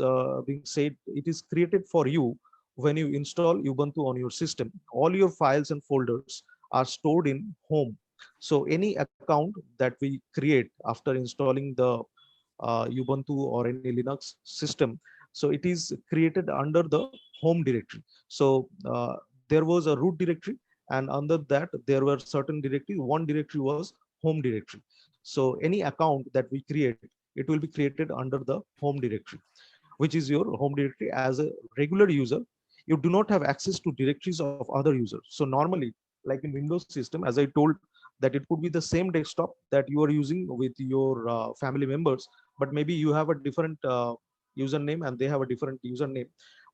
being said, it is created for you when you install Ubuntu on your system. All your files and folders are stored in home. So any account that we create after installing the Ubuntu or any Linux system, so it is created under the home directory. So there was a root directory, and under that there were certain directories. One directory was home directory. So any account that we create, it will be created under the home directory, which is your home directory. As a regular user, you do not have access to directories of other users. So normally, like in Windows system, as I told, that it could be the same desktop that you are using with your family members, but maybe you have a different username and they have a different username.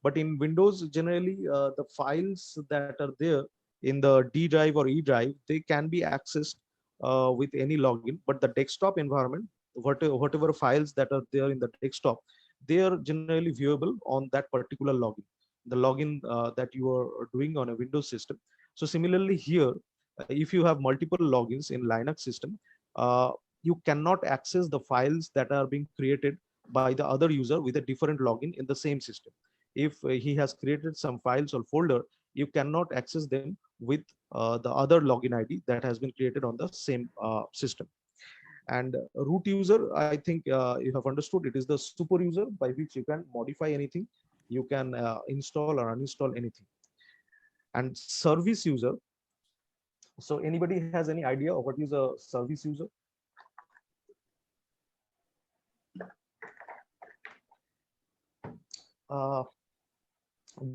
But in Windows, generally, the files that are there in the D drive or E drive, they can be accessed with any login. But the desktop environment, whatever files that are there in the desktop, they are generally viewable on that particular login, the login that you are doing on a Windows system. So similarly here, if you have multiple logins in Linux system, you cannot access the files that are being created by the other user with a different login in the same system. If he has created some files or folder, you cannot access them with the other login ID that has been created on the same system. And root user, I think you have understood, it is the super user by which you can modify anything, you can install or uninstall anything. And service user, so anybody has any idea of what is a service user? uh,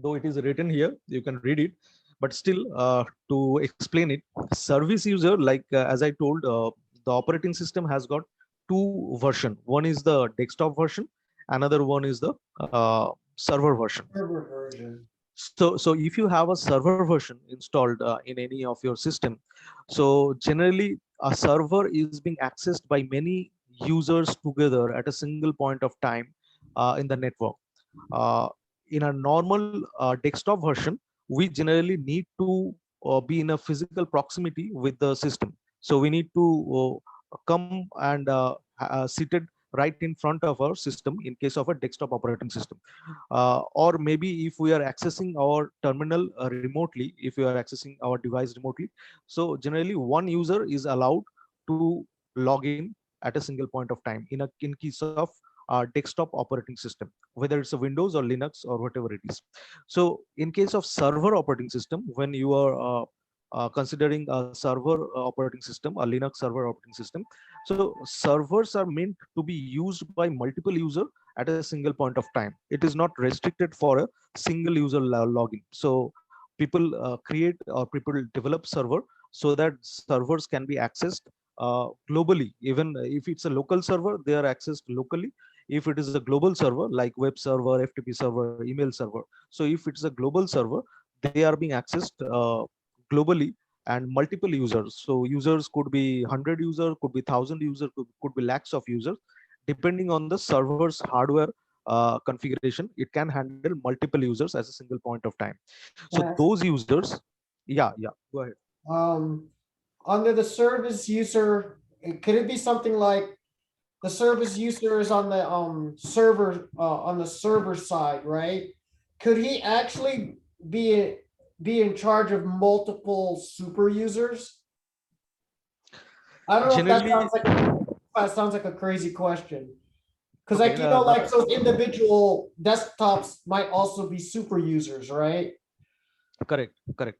though it is written here, you can read it, but still to explain it, service user, like as I told, the operating system has got two version. One is the desktop version, another one is the server version. Server version. So if you have a server version installed in any of your system, so generally a server is being accessed by many users together at a single point of time in the network. uh, in a normal desktop version, we generally need to be in a physical proximity with the system. So we need to come and seated right in front of our system in case of a desktop operating system. Or maybe if we are accessing our terminal remotely, if we are accessing our device remotely, so generally one user is allowed to log in at a single point of time in case of desktop operating system, whether it's a Windows or Linux or whatever it is. So in case of server operating system, when you are considering a server operating system, a Linux server operating system, so servers are meant to be used by multiple user at a single point of time. It is not restricted for a single user login. So people create or people develop server so that servers can be accessed globally. Even if it's a local server, they are accessed locally. If it is a global server like web server, FTP server, email server, so if it's a global server, they are being accessed globally, and multiple users. So users could be 100 user, could be 1,000 user, could be lakhs of users, depending on the server's hardware configuration. It can handle multiple users as a single point of time. So Yes. those users, yeah, go ahead. Um, under the service user, could it be something like the service user is on the server side, right? Could he actually be in charge of multiple super users? I don't know if Generally, that sounds like a crazy question. Cause okay, like, like those individual desktops might also be super users, right? correct.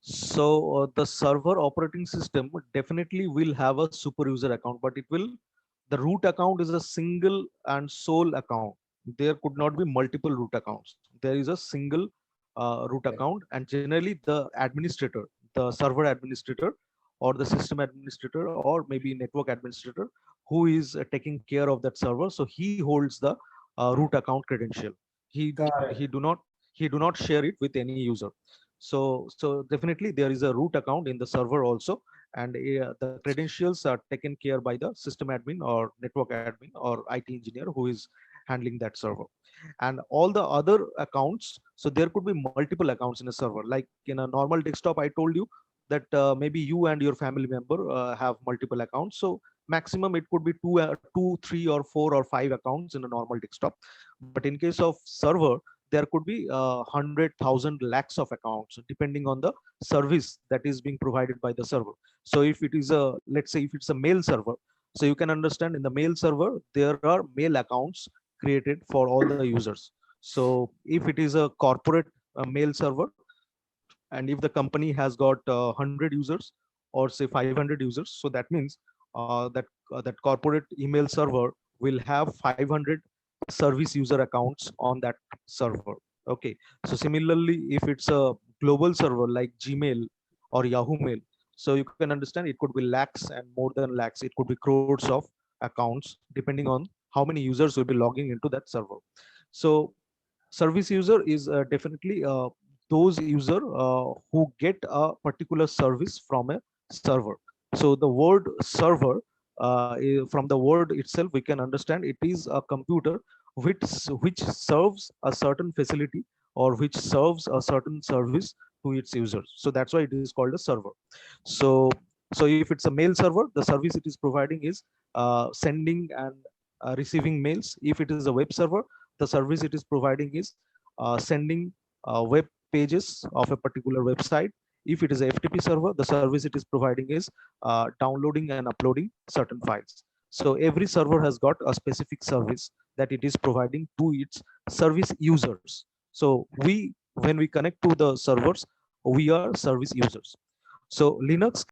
So the server operating system definitely will have a super user account, but the root account is a single and sole account. There could not be multiple root accounts. There is a single root account, and generally the administrator, the server administrator, or the system administrator, or maybe network administrator, who is taking care of that server. So he holds the root account credential. He Got it. he do not he do not share it with any user. So definitely there is a root account in the server also, and the credentials are taken care by the system admin or network admin or IT engineer who is handling that server. And all the other accounts, so there could be multiple accounts in a server. Like in a normal desktop, I told you that maybe you and your family member have multiple accounts. So maximum it could be two, 3 or 4 or 5 accounts in a normal desktop. But in case of server, there could be 100,000 lakhs of accounts depending on the service that is being provided by the server. So if it is let's say if it's a mail server, so you can understand in the mail server there are mail accounts created for all the users. So if it is a corporate mail server, and if the company has got 100 users or say 500 users, so that means that corporate email server will have 500 service user accounts on that server. Okay, so similarly if it's a global server like Gmail or Yahoo Mail, so you can understand it could be lakhs and more than lakhs, it could be crores of accounts depending on how many users will be logging into that server. So service user is definitely those user who get a particular service from a server. So the word server, from the word itself we can understand it is a computer which serves a certain facility or which serves a certain service to its users. So that's why it is called a server. So so if it's a mail server, the service it is providing is sending and receiving mails. If it is a web server, the service it is providing is sending web pages of a particular website. If it is a FTP server, the service it is providing is downloading and uploading certain files. So every server has got a specific service that it is providing to its service users. So when we connect to the servers, we are service users. So Linux